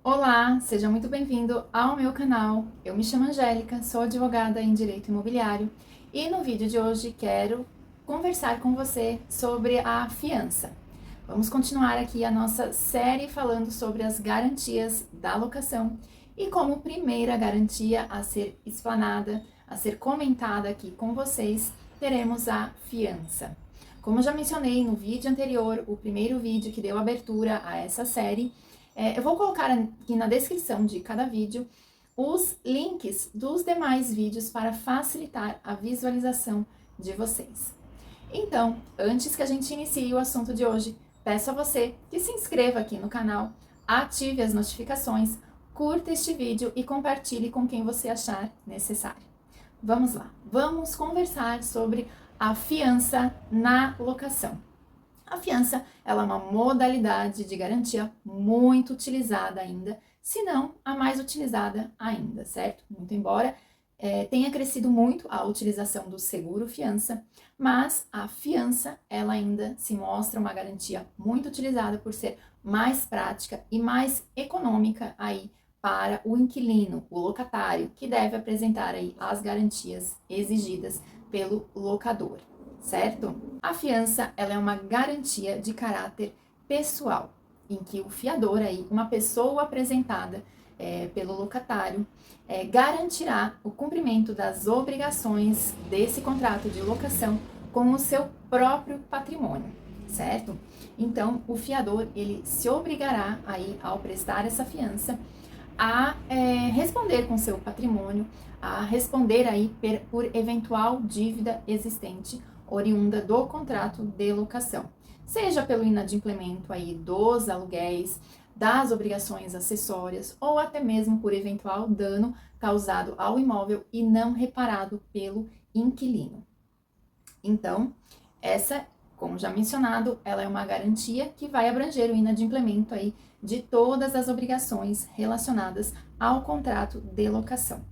Olá, seja muito bem-vindo ao meu canal. Eu me chamo Angélica, sou advogada em Direito Imobiliário e no vídeo de hoje quero conversar com você sobre a fiança. Vamos continuar aqui a nossa série falando sobre as garantias da locação e como primeira garantia a ser explanada, a ser comentada aqui com vocês, teremos a fiança. Como eu já mencionei no vídeo anterior, o primeiro vídeo que deu abertura a essa série, eu vou colocar aqui na descrição de cada vídeo os links dos demais vídeos para facilitar a visualização de vocês. Então, antes que a gente inicie o assunto de hoje, peço a você que se inscreva aqui no canal, ative as notificações, curta este vídeo e compartilhe com quem você achar necessário. Vamos lá, vamos conversar sobre a fiança na locação. A fiança ela é uma modalidade de garantia muito utilizada ainda, se não a mais utilizada ainda, certo? Muito embora tenha crescido muito a utilização do seguro fiança, mas a fiança ela ainda se mostra uma garantia muito utilizada por ser mais prática e mais econômica aí para o inquilino, o locatário, que deve apresentar aí as garantias exigidas pelo locador, certo? A fiança, ela é uma garantia de caráter pessoal, em que o fiador aí, uma pessoa apresentada pelo locatário, garantirá o cumprimento das obrigações desse contrato de locação com o seu próprio patrimônio, certo? Então, o fiador, ele se obrigará aí, ao prestar essa fiança, a responder com seu patrimônio, a responder aí por eventual dívida existente oriunda do contrato de locação, seja pelo inadimplemento aí dos aluguéis, das obrigações acessórias ou até mesmo por eventual dano causado ao imóvel e não reparado pelo inquilino. Então, essa, como já mencionado, ela é uma garantia que vai abranger o inadimplemento aí de todas as obrigações relacionadas ao contrato de locação.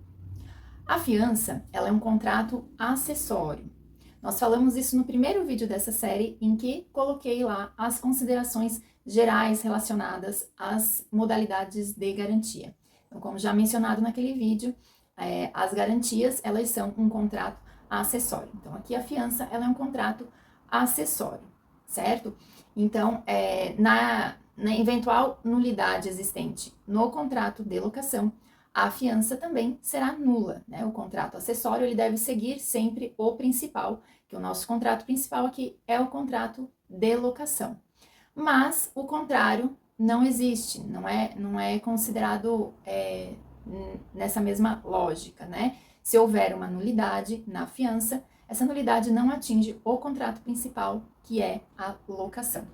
A fiança, ela é um contrato acessório. Nós falamos isso no primeiro vídeo dessa série, em que coloquei lá as considerações gerais relacionadas às modalidades de garantia. Então, como já mencionado naquele vídeo, as garantias, elas são um contrato acessório. Então, aqui a fiança, ela é um contrato acessório, certo? Então, na eventual nulidade existente no contrato de locação, a fiança também será nula, né? O contrato acessório, ele deve seguir sempre o principal, que o nosso contrato principal aqui é o contrato de locação. Mas o contrário não existe, não é considerado nessa mesma lógica, né? Se houver uma nulidade na fiança, essa nulidade não atinge o contrato principal, que é a locação.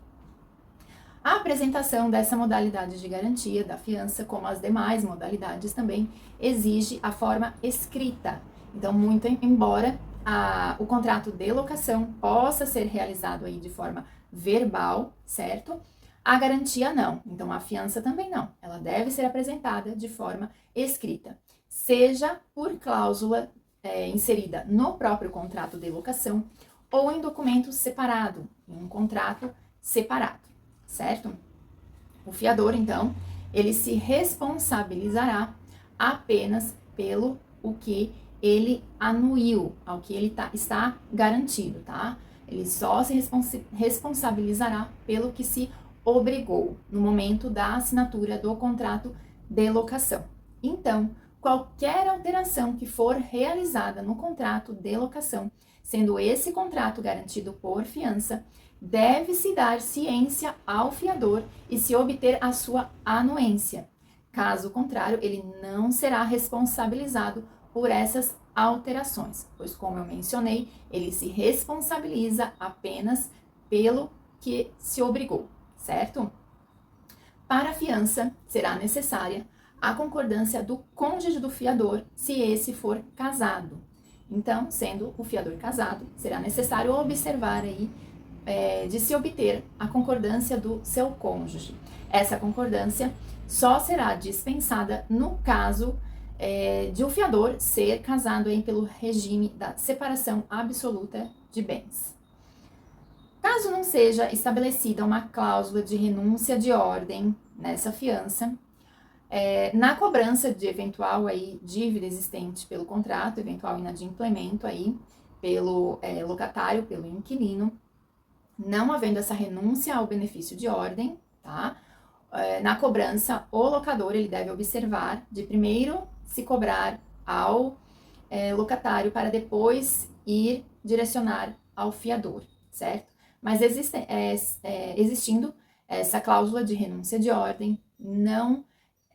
A apresentação dessa modalidade de garantia da fiança, como as demais modalidades também, exige a forma escrita. Então, muito embora o contrato de locação possa ser realizado aí de forma verbal, certo? A garantia não. Então, a fiança também não. Ela deve ser apresentada de forma escrita, seja por cláusula inserida no próprio contrato de locação ou em documento separado, em um contrato separado, certo? O fiador, então, ele se responsabilizará apenas pelo o que ele anuiu, ao que ele está garantido, tá? Ele só se responsabilizará pelo que se obrigou no momento da assinatura do contrato de locação. Então, qualquer alteração que for realizada no contrato de locação, sendo esse contrato garantido por fiança, deve-se dar ciência ao fiador e se obter a sua anuência. Caso contrário, ele não será responsabilizado por essas alterações, pois, como eu mencionei, ele se responsabiliza apenas pelo que se obrigou, certo? Para a fiança, será necessária a concordância do cônjuge do fiador, se esse for casado. Então, sendo o fiador casado, será necessário observar aí de se obter a concordância do seu cônjuge. Essa concordância só será dispensada no caso de o fiador ser casado aí pelo regime da separação absoluta de bens. Caso não seja estabelecida uma cláusula de renúncia de ordem nessa fiança, Na cobrança de eventual aí dívida existente pelo contrato, eventual inadimplemento aí pelo locatário, pelo inquilino, não havendo essa renúncia ao benefício de ordem, tá? Na cobrança, o locador ele deve observar de primeiro se cobrar ao locatário para depois ir direcionar ao fiador, certo? Mas existindo essa cláusula de renúncia de ordem, não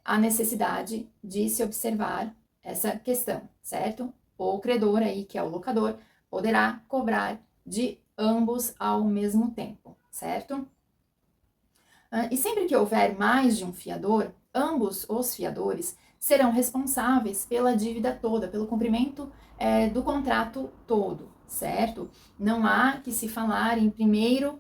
há necessidade de se observar essa questão, certo? O credor aí, que é o locador, poderá cobrar de ambos ao mesmo tempo, certo? E sempre que houver mais de um fiador, ambos os fiadores serão responsáveis pela dívida toda, pelo cumprimento do contrato todo, certo? Não há que se falar em primeiro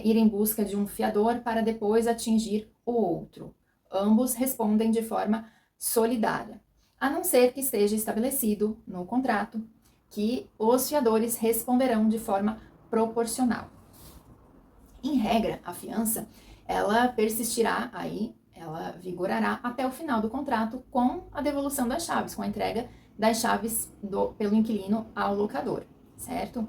ir em busca de um fiador para depois atingir o outro. Ambos respondem de forma solidária, a não ser que esteja estabelecido no contrato que os fiadores responderão de forma proporcional. Em regra, a fiança, ela persistirá aí, ela vigorará até o final do contrato com a devolução das chaves, com a entrega das chaves pelo inquilino ao locador, certo?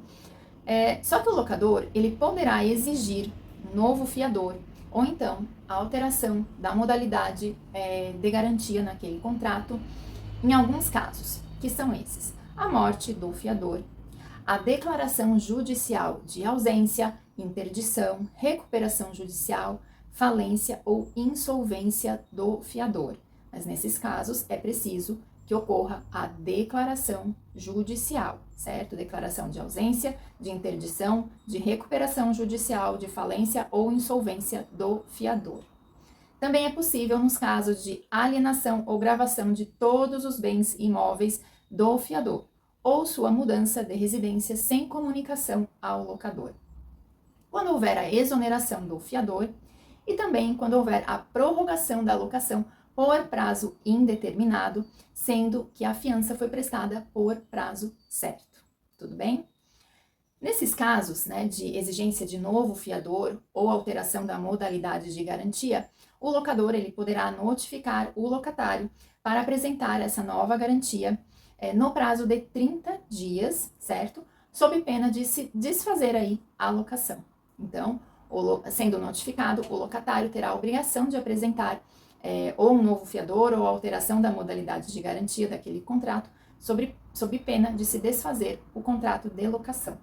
Só que o locador, ele poderá exigir novo fiador ou então a alteração da modalidade de garantia naquele contrato em alguns casos, que são esses: a morte do fiador, a declaração judicial de ausência, interdição, recuperação judicial, falência ou insolvência do fiador. Mas nesses casos é preciso que ocorra a declaração judicial, certo? Declaração de ausência, de interdição, de recuperação judicial, de falência ou insolvência do fiador. Também é possível nos casos de alienação ou gravação de todos os bens imóveis do fiador, ou sua mudança de residência sem comunicação ao locador. Quando houver a exoneração do fiador e também quando houver a prorrogação da locação por prazo indeterminado, sendo que a fiança foi prestada por prazo certo. Tudo bem? Nesses casos, de exigência de novo fiador ou alteração da modalidade de garantia, o locador ele poderá notificar o locatário para apresentar essa nova garantia no prazo de 30 dias, certo? Sob pena de se desfazer aí a locação. Então, sendo notificado, o locatário terá a obrigação de apresentar ou um novo fiador ou alteração da modalidade de garantia daquele contrato, sob pena de se desfazer o contrato de locação.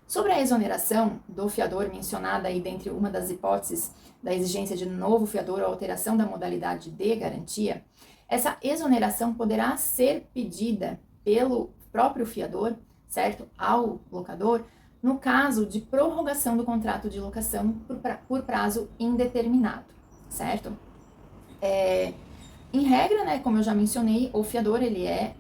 Sobre a exoneração do fiador mencionada aí dentre uma das hipóteses da exigência de novo fiador ou alteração da modalidade de garantia, essa exoneração poderá ser pedida pelo próprio fiador, certo, ao locador, no caso de prorrogação do contrato de locação por prazo indeterminado, certo? Em regra, como eu já mencionei, o fiador ele é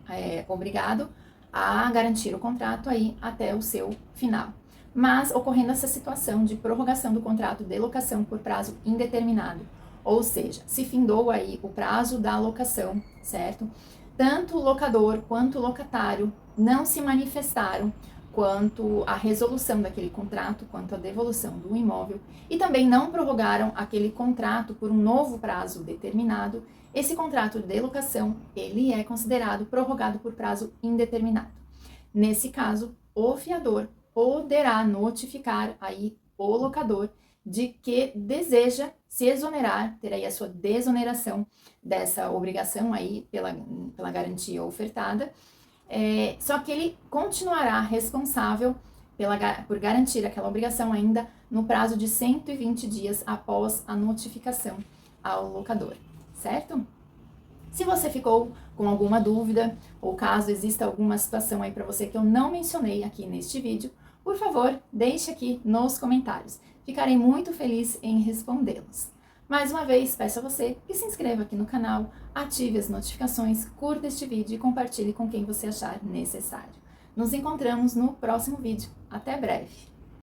obrigado a garantir o contrato aí até o seu final. Mas ocorrendo essa situação de prorrogação do contrato de locação por prazo indeterminado, ou seja, se findou aí o prazo da locação, certo? Tanto o locador quanto o locatário não se manifestaram quanto à resolução daquele contrato, quanto à devolução do imóvel, e também não prorrogaram aquele contrato por um novo prazo determinado. Esse contrato de locação, ele é considerado prorrogado por prazo indeterminado. Nesse caso, o fiador poderá notificar aí o locador de que deseja se exonerar, ter aí a sua desoneração dessa obrigação aí pela garantia ofertada, só que ele continuará responsável por garantir aquela obrigação ainda no prazo de 120 dias após a notificação ao locador, certo? Se você ficou com alguma dúvida, ou caso exista alguma situação aí para você que eu não mencionei aqui neste vídeo, por favor, deixe aqui nos comentários. Ficarei muito feliz em respondê-los. Mais uma vez, peço a você que se inscreva aqui no canal, ative as notificações, curta este vídeo e compartilhe com quem você achar necessário. Nos encontramos no próximo vídeo. Até breve!